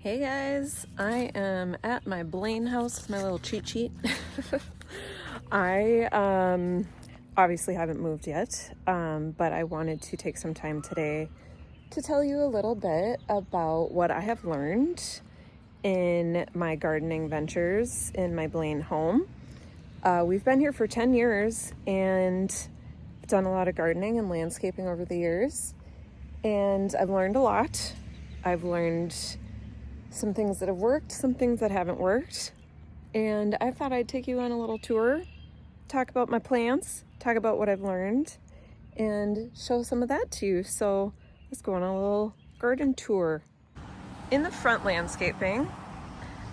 Hey guys, I am at my Blaine house with my little cheat sheet. I obviously haven't moved yet, but I wanted to take some time today to tell you a little bit about what I have learned in my gardening ventures in my Blaine home. We've been here for 10 years and done a lot of gardening and landscaping over the years, and I've learned a lot. I've learned some things that have worked, some things that haven't worked, and I thought I'd take you on a little tour, talk about my plants, talk about what I've learned, and show some of that to you. So let's go on a little garden tour. In the front landscaping,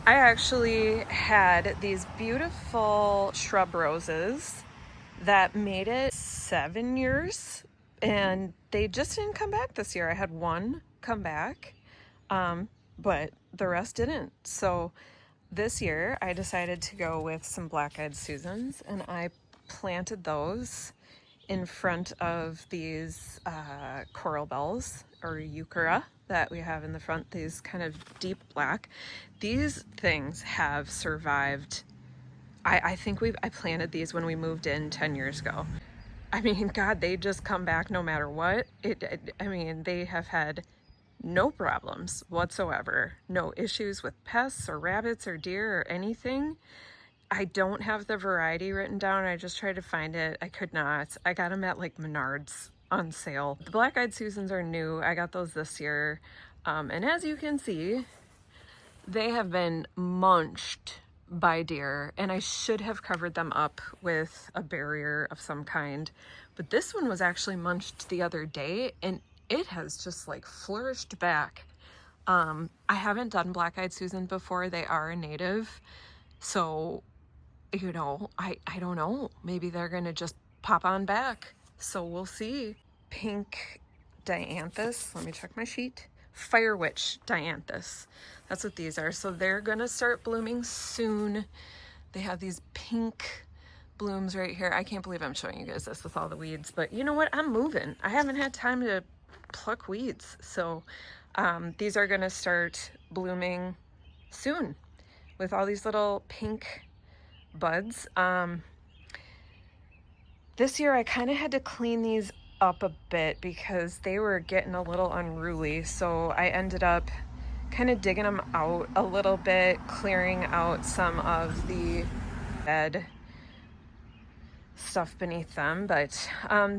I actually had these beautiful shrub roses that made it 7 years, and they just didn't come back this year. I had one come back, but the rest didn't. So this year I decided to go with some black-eyed Susans, and I planted those in front of these coral bells or Heuchera that we have in the front, these kind of deep black. These things have survived. I think I planted these when we moved in 10 years ago. I mean, God, they just come back no matter what. I mean, they have had no problems whatsoever. No issues with pests or rabbits or deer or anything. I don't have the variety written down. I just tried to find it. I could not. I got them at like Menards on sale. The black-eyed Susans are new. I got those this year. And as you can see, they have been munched by deer, and I should have covered them up with a barrier of some kind. But this one was actually munched the other day, and it has just like flourished back. I haven't done black-eyed Susan before. They are a native, so you know, I don't know, maybe they're gonna just pop on back, so we'll see. Pink Dianthus, let me check my sheet. Firewitch Dianthus, that's what these are. So they're gonna start blooming soon. They have these pink blooms right here. I can't believe I'm showing you guys this with all the weeds, but you know what, I'm moving. I haven't had time to pluck weeds, so these are gonna start blooming soon with all these little pink buds. This year I kind of had to clean these up a bit because they were getting a little unruly, so I ended up kind of digging them out a little bit, clearing out some of the dead stuff beneath them, but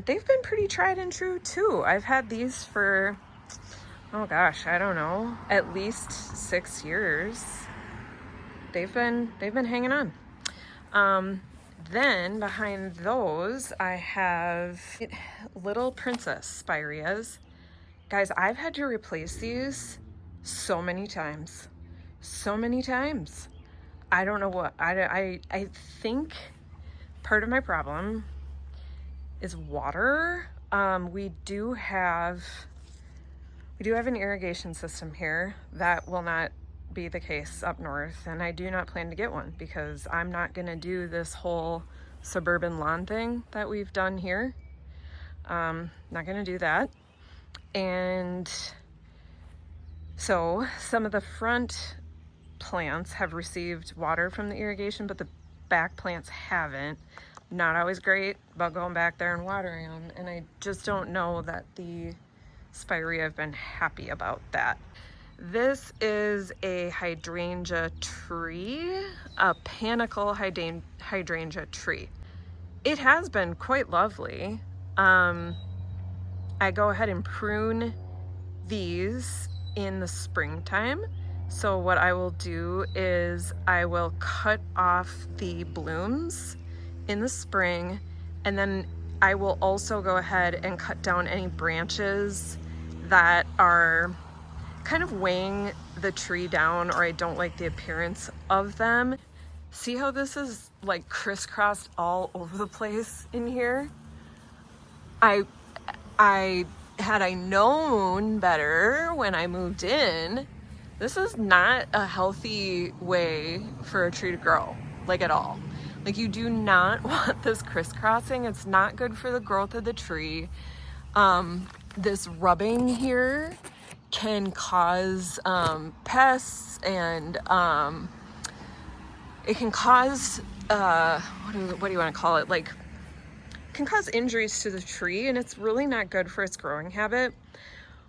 they've been pretty tried and true too. I've had these for, oh gosh, I don't know, at least 6 years. They've been hanging on. Then behind those I have little princess spireas. Guys, I've had to replace these so many times. I don't know what, I think part of my problem is water. We do have an irrigation system here. That will not be the case up north, and I do not plan to get one because I'm not gonna do this whole suburban lawn thing that we've done here. Not gonna do that. And so some of the front plants have received water from the irrigation, but the back plants haven't. Not always great about going back there and watering them, and I just don't know that the Spirea have been happy about that. This is a hydrangea tree, a Panicle hydrangea tree. It has been quite lovely. I go ahead and prune these in the springtime. So what I will do is I will cut off the blooms in the spring, and then I will also go ahead and cut down any branches that are kind of weighing the tree down, or I don't like the appearance of them. See how this is like crisscrossed all over the place in here? I had I known better when I moved in, this is not a healthy way for a tree to grow, like at all. Like, you do not want this crisscrossing. It's not good for the growth of the tree. This rubbing here can cause pests, and it can cause, what do you want to call it? Like, can cause injuries to the tree, and it's really not good for its growing habit.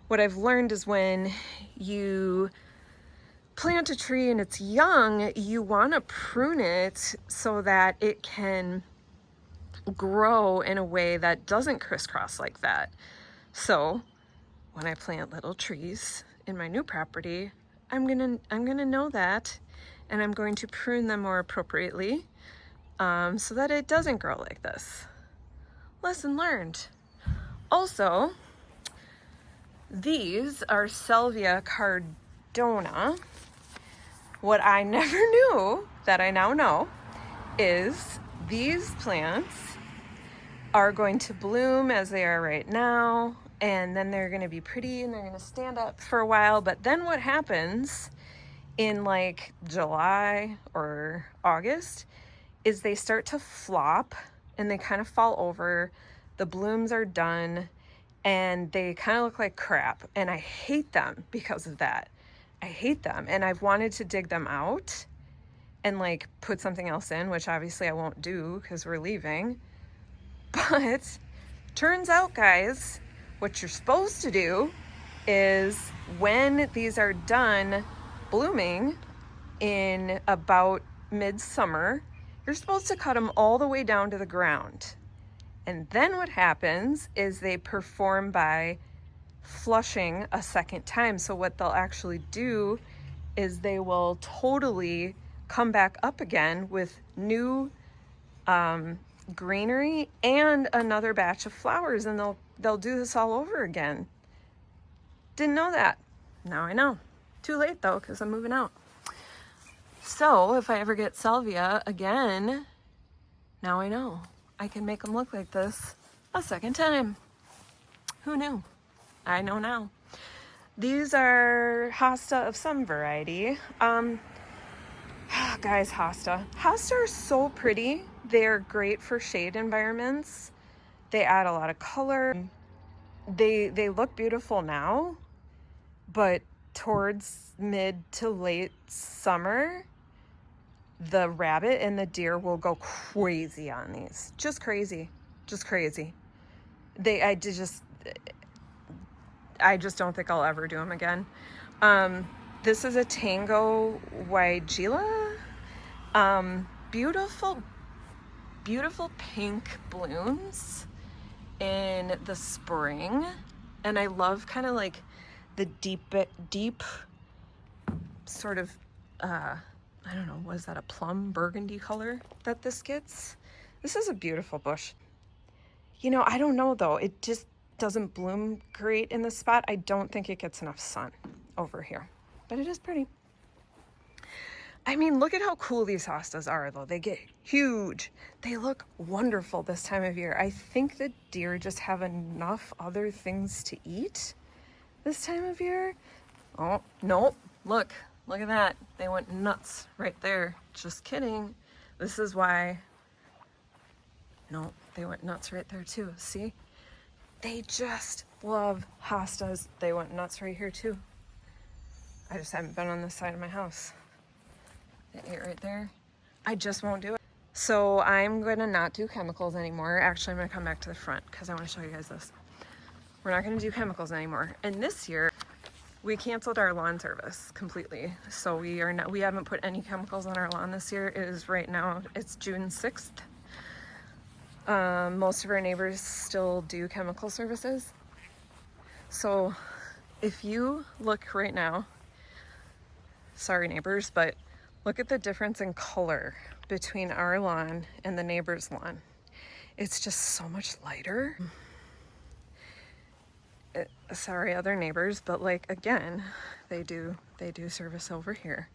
What I've learned is when you plant a tree and it's young, you want to prune it so that it can grow in a way that doesn't crisscross like that. So when I plant little trees in my new property, I'm gonna know that, and I'm going to prune them more appropriately, so that it doesn't grow like this. Lesson learned. Also, these are Salvia Cardonna. What I never knew, that I now know, is these plants are going to bloom as they are right now, and then they're going to be pretty and they're going to stand up for a while. But then what happens in like July or August is they start to flop and they kind of fall over. The blooms are done and they kind of look like crap, and I hate them because of that. I hate them, and I've wanted to dig them out and like put something else in, which obviously I won't do because we're leaving. But turns out, guys, what you're supposed to do is when these are done blooming in about midsummer, you're supposed to cut them all the way down to the ground. And then what happens is they perform by flushing a second time. So what they'll actually do is they will totally come back up again with new greenery and another batch of flowers, and they'll do this all over again. Didn't know that. Now I know. Too late though, because I'm moving out. So if I ever get salvia again, now I know I can make them look like this a second time. Who knew? I know now. These are Hosta of some variety. Guys, Hosta are so pretty. They're great for shade environments. They add a lot of color. They look beautiful now, but towards mid to late summer, the rabbit and the deer will go crazy on these. Just crazy. I just don't think I'll ever do them again. This is a Tango Weigela. Beautiful pink blooms in the spring. And I love kind of like the deep sort of, I don't know, what is that, a plum burgundy color that this gets? This is a beautiful bush. You know, I don't know though. It just doesn't bloom great in this spot. I don't think it gets enough sun over here, but it is pretty. I mean, look at how cool these hostas are though. They get huge. They look wonderful this time of year. I think the deer just have enough other things to eat this time of year. Oh, nope. Look at that. They went nuts right there. Just kidding. This is why. No, they went nuts right there too. See? They just love hostas. They went nuts right here too. I just haven't been on this side of my house. They ate right there. I just won't do it. So I'm gonna not do chemicals anymore. Actually, I'm gonna come back to the front because I want to show you guys this. We're not gonna do chemicals anymore. And this year, we canceled our lawn service completely. So we haven't put any chemicals on our lawn this year. It is right now, it's June 6th. Most of our neighbors still do chemical services. So if you look right now, sorry neighbors, but look at the difference in color between our lawn and the neighbor's lawn. It's just so much lighter. Sorry other neighbors, but like again, they do service over here.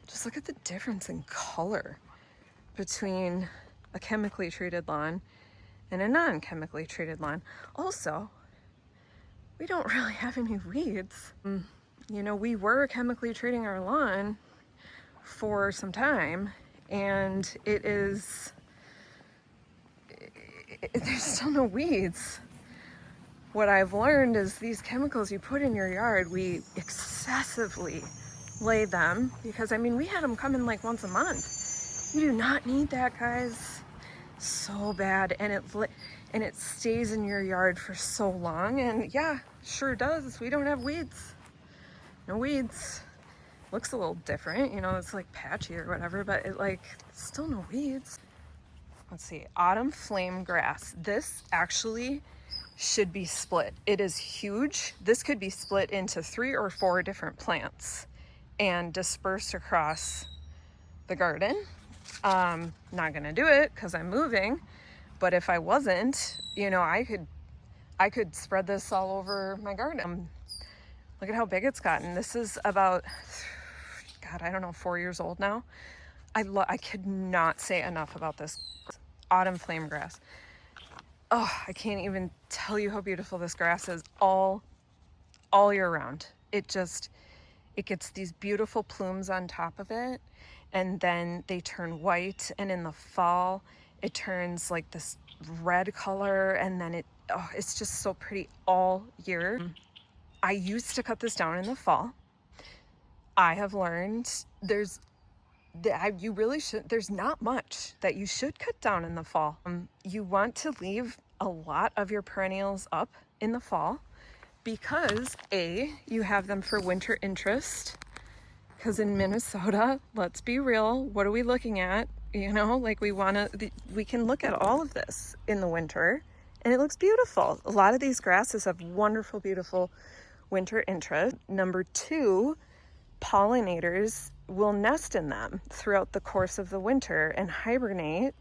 Just look at the difference in color between a chemically treated lawn and a non-chemically treated lawn. Also, we don't really have any weeds. You know, we were chemically treating our lawn for some time, and there's still no weeds. what I've learned is these chemicals you put in your yard, we excessively lay them because, I mean, we had them come in like once a month. You do not need that, guys. So bad. And it stays in your yard for so long. And yeah, sure does. We don't have weeds. No weeds. Looks a little different, you know, it's like patchy or whatever, but still no weeds. Let's see, autumn flame grass. This actually should be split. It is huge. This could be split into 3 or 4 different plants and dispersed across the garden. Not gonna do it because I'm moving, but if I wasn't, you know, I could spread this all over my garden. Look at how big it's gotten. This is about, God, I don't know, 4 years old now. I could not say enough about this autumn flame grass. Oh, I can't even tell you how beautiful this grass is all year round. It gets these beautiful plumes on top of it, and then they turn white, and in the fall it turns like this red color, and then it's just so pretty all year. I used to cut this down in the fall. I have learned there's not much that you should cut down in the fall. You want to leave a lot of your perennials up in the fall because you have them for winter interest. Because in Minnesota, let's be real, what are we looking at? You know, like we can look at all of this in the winter and it looks beautiful. A lot of these grasses have wonderful, beautiful winter interest. Number 2, pollinators will nest in them throughout the course of the winter and hibernate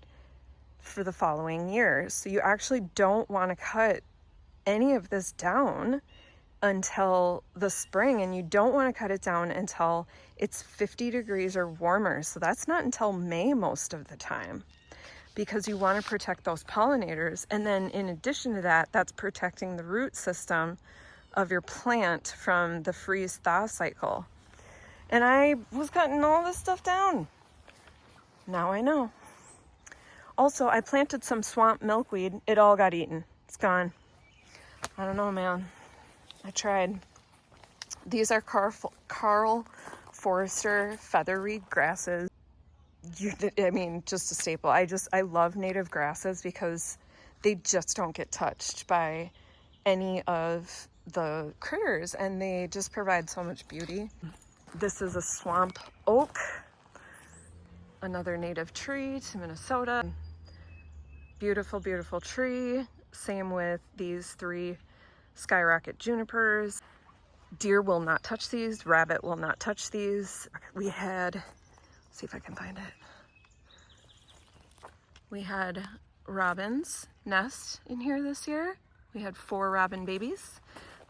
for the following year. So you actually don't want to cut any of this down until the spring, and you don't want to cut it down until it's 50 degrees or warmer. So that's not until May most of the time, because you want to protect those pollinators. And then in addition to that, that's protecting the root system of your plant from the freeze-thaw cycle. And I was cutting all this stuff down. Now I know. Also, I planted some swamp milkweed. It all got eaten. It's gone. I don't know, man. I tried. These are Karl Foerster featherweed grasses. I mean, just a staple. I love native grasses because they just don't get touched by any of the critters, and they just provide so much beauty. This is a swamp oak, another native tree to Minnesota. Beautiful, beautiful tree. Same with these 3 Rocket Junipers. Deer will not touch these. Rabbit will not touch these. We had, let's see if I can find it. We had robins nest in here this year. We had 4 robin babies.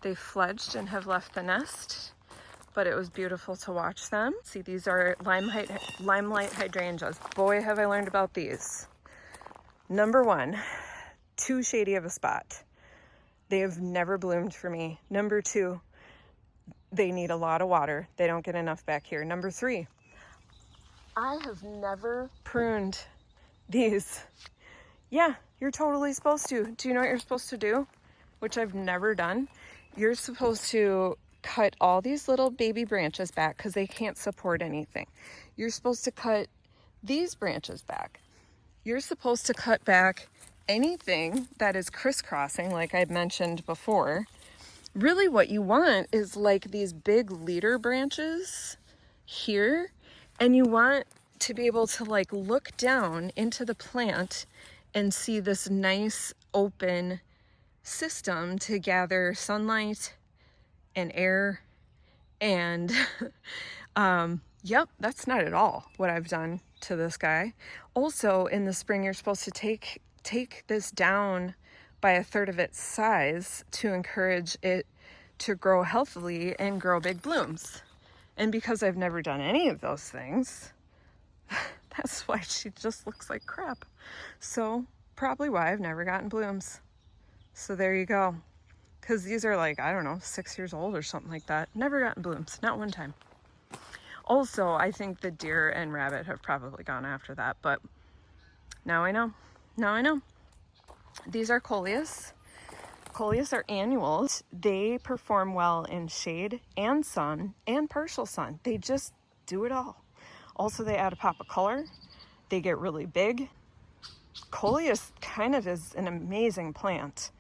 They fledged and have left the nest, but it was beautiful to watch them. See, these are Limelight Hydrangeas. Boy, have I learned about these. Number 1, too shady of a spot. They have never bloomed for me. Number 2, they need a lot of water. They don't get enough back here. Number 3, I have never pruned these. Yeah, you're totally supposed to. Do you know what you're supposed to do? Which I've never done. You're supposed to cut all these little baby branches back because they can't support anything. You're supposed to cut these branches back. You're supposed to cut back anything that is crisscrossing, like I mentioned before. Really what you want is like these big leader branches here, and you want to be able to like look down into the plant and see this nice open system to gather sunlight and air. And yep, that's not at all what I've done to this guy. Also, in the spring, you're supposed to take this down by 1/3 of its size to encourage it to grow healthily and grow big blooms. And because I've never done any of those things, that's why she just looks like crap. So probably why I've never gotten blooms. So there you go. Because these are like, I don't know, 6 years old or something like that. Never gotten blooms, not one time. Also, I think the deer and rabbit have probably gone after that, but now I know. Now I know. These are Coleus. Coleus are annuals. They perform well in shade and sun and partial sun. They just do it all. Also, they add a pop of color. They get really big. Coleus kind of is an amazing plant,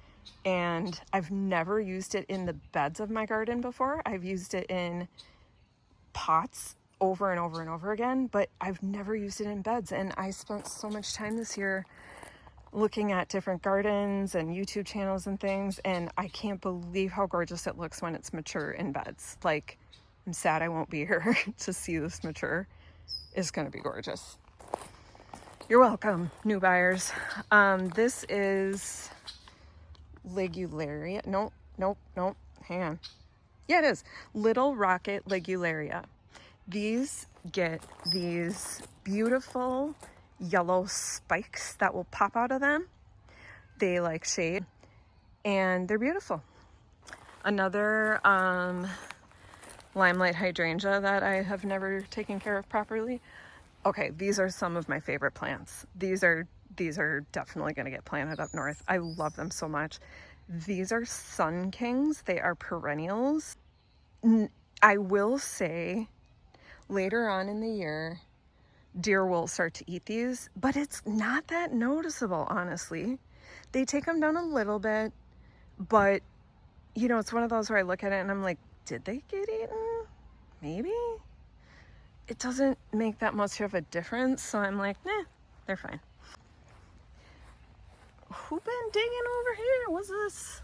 and I've never used it in the beds of my garden before. I've used it in pots over and over and over again, but I've never used it in beds. And I spent so much time this year looking at different gardens and YouTube channels and things, and I can't believe how gorgeous it looks when it's mature in beds. Like, I'm sad I won't be here to see this mature. It's gonna be gorgeous. You're welcome, new buyers. This is Ligularia. Nope. Hang on. Yeah, it is. Little Rocket Ligularia. These get these beautiful yellow spikes that will pop out of them. They like shade, and they're beautiful. Another Limelight Hydrangea that I have never taken care of properly. Okay, these are some of my favorite plants. These are definitely going to get planted up north. I love them so much. These are Sun Kings. They are perennials. I will say later on in the year, deer will start to eat these, but it's not that noticeable, honestly. They take them down a little bit, but you know, it's one of those where I look at it and I'm like, did they get eaten? Maybe. It doesn't make that much of a difference, so I'm like, nah, they're fine. Who been digging over here? What's this?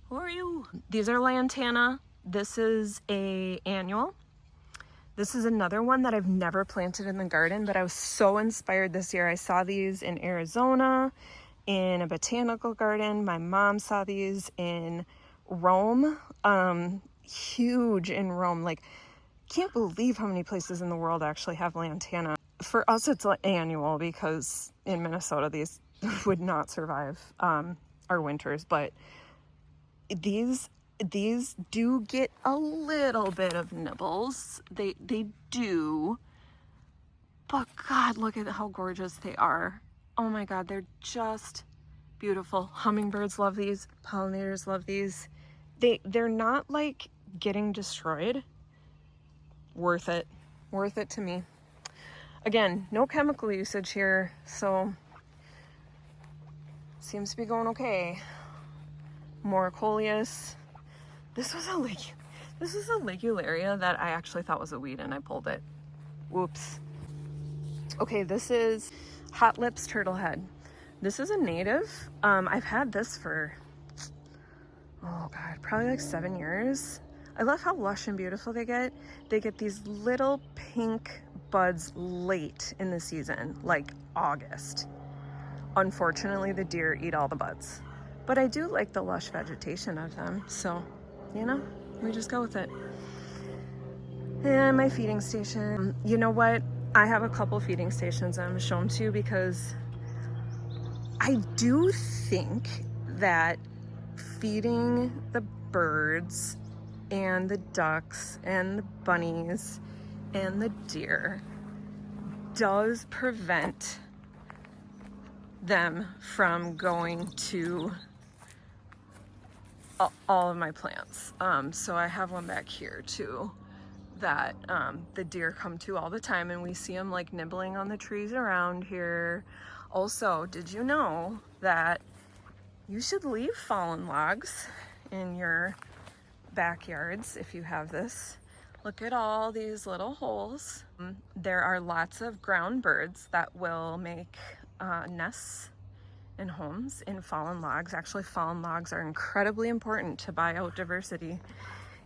Who are you? These are Lantana. This is a annual. This is another one that I've never planted in the garden, but I was so inspired this year. I saw these in Arizona in a botanical garden. My mom saw these in Rome, huge in Rome. Like, can't believe how many places in the world actually have Lantana. For us, it's like annual, because in Minnesota, these would not survive our winters, but these do get a little bit of nibbles. They do, but God, look at how gorgeous they are. Oh my God, they're just beautiful. Hummingbirds love these. Pollinators love these. They're not like getting destroyed. Worth it to me. Again, no chemical usage here, so seems to be going okay. More Coleus. This was a Ligularia that I actually thought was a weed, and I pulled it. Whoops. Okay, this is Hot Lips Turtlehead. This is a native. I've had this for, oh God, probably like 7 years. I love how lush and beautiful they get. They get these little pink buds late in the season, like August. Unfortunately, the deer eat all the buds, but I do like the lush vegetation of them. So, you know, we just go with it. And my feeding station. You know what? I have a couple feeding stations I'm gonna show them to you, because I do think that feeding the birds and the ducks and the bunnies and the deer does prevent them from going to all of my plants. So I have one back here too that the deer come to all the time, and we see them like nibbling on the trees around here. Also, did you know that you should leave fallen logs in your backyards if you have this? Look at all these little holes. There are lots of ground birds that will make nests and homes in fallen logs. Actually, fallen logs are incredibly important to biodiversity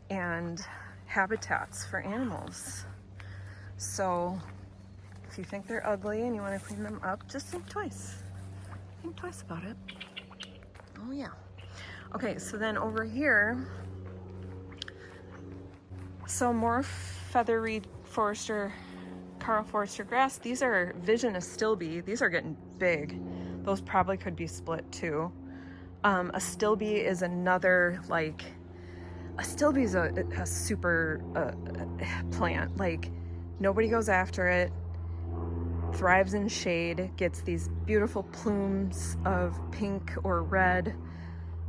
and habitats for animals. So if you think they're ugly and you want to clean them up, just think twice. Think twice about it. Oh yeah. Okay, so then over here, so more feathery Foerster, Karl Foerster grass. These are Vision Astilbe. These are getting big. Those probably could be split too. Astilbe is another, like, Astilbe is a super plant. Like, nobody goes after it. Thrives in shade. Gets these beautiful plumes of pink or red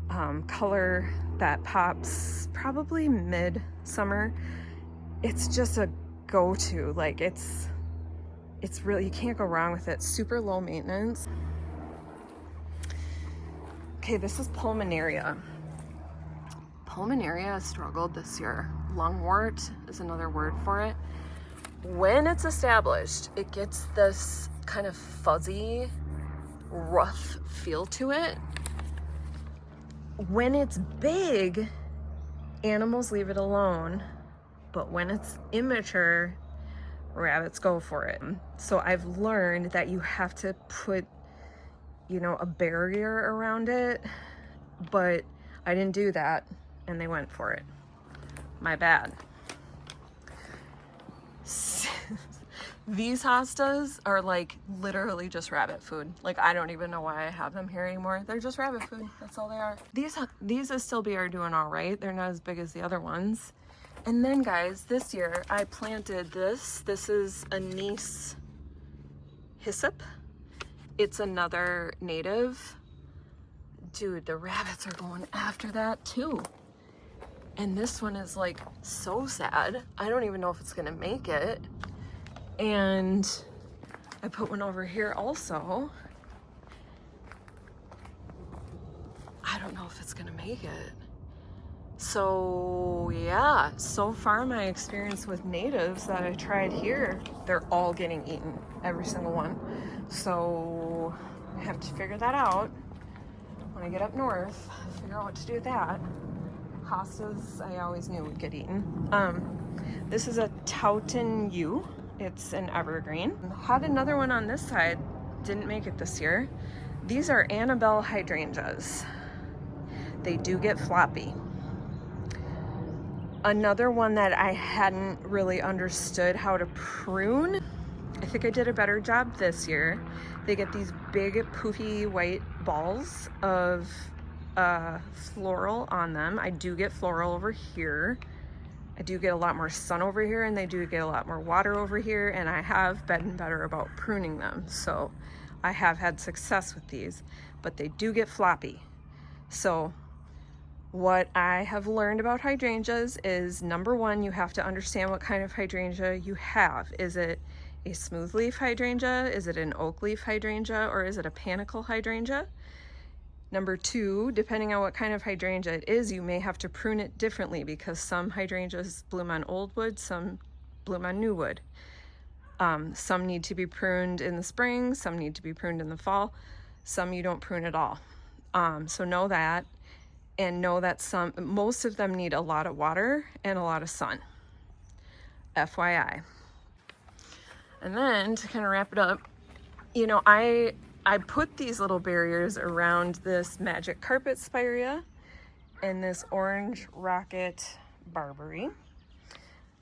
color that pops probably mid-summer. It's just a go-to. Like it's really, you can't go wrong with it. Super low maintenance. Okay, this is Pulmonaria. Pulmonaria has struggled this year. Lungwort is another word for it. When it's established, it gets this kind of fuzzy, rough feel to it. When it's big, animals leave it alone, but when it's immature, rabbits go for it. So I've learned that you have to put, you know, a barrier around it, but I didn't do that and they went for it. My bad. These hostas are like literally just rabbit food. Like I don't even know why I have them here anymore. They're just rabbit food. That's all they are. These Astilbe are doing all right. They're not as big as the other ones. And then guys, this year I planted this. This is Anise Hyssop. It's another native. Dude, the rabbits are going after that too. And this one is like so sad. I don't even know if it's gonna make it. And I put one over here also. I don't know if it's gonna make it. So yeah, so far my experience with natives that I tried here, they're all getting eaten, every single one. So I have to figure that out when I get up north, figure out what to do with that. Hostas, I always knew would get eaten. This is a Tuanton Yew. It's an evergreen. Had another one on this side, didn't make it this year. These are Annabelle Hydrangeas. They do get floppy. Another one that I hadn't really understood how to prune. I think I did a better job this year. They get these big poofy white balls of floral on them. I do get floral over here. I do get a lot more sun over here, and they do get a lot more water over here, and I have been better about pruning them. So I have had success with these, but they do get floppy. So what I have learned about hydrangeas is, number one, you have to understand what kind of hydrangea you have. Is it a smooth leaf hydrangea? Is it an oak leaf hydrangea? Or is it a panicle hydrangea? Number two, depending on what kind of hydrangea it is, you may have to prune it differently because some hydrangeas bloom on old wood, some bloom on new wood. Some need to be pruned in the spring, some need to be pruned in the fall, some you don't prune at all. So know that, and know that most of them need a lot of water and a lot of sun. FYI. And then to kind of wrap it up, you know, I put these little barriers around this magic carpet Spirea and this orange rocket Barberry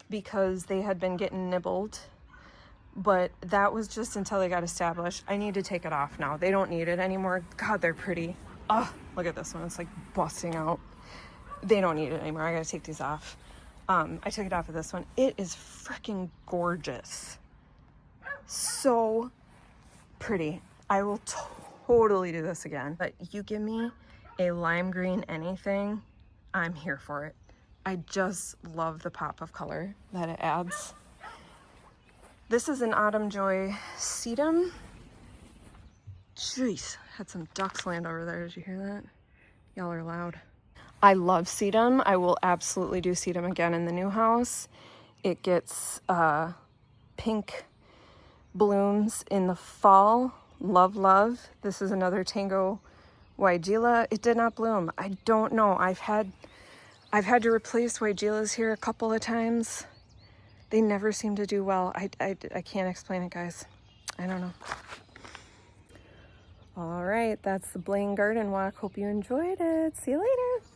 because they had been getting nibbled, but that was just until they got established. I need to take it off now. They don't need it anymore. God, they're pretty. Oh, look at this one. It's like busting out. They don't need it anymore. I gotta take these off. I took it off of this one. It is freaking gorgeous. So pretty. I will totally do this again. But you give me a lime green anything, I'm here for it. I just love the pop of color that it adds. This is an Autumn Joy sedum. Jeez, had some ducks land over there. Did you hear that? Y'all are loud. I love sedum. I will absolutely do sedum again in the new house. It gets pink blooms in the fall. Love. This is another Tango Weigela. It did not bloom. I don't know. I've had to replace Weigelas here a couple of times. They never seem to do well. I can't explain it, guys. I don't know. All right, that's the Blaine Garden Walk. Hope you enjoyed it. See you later.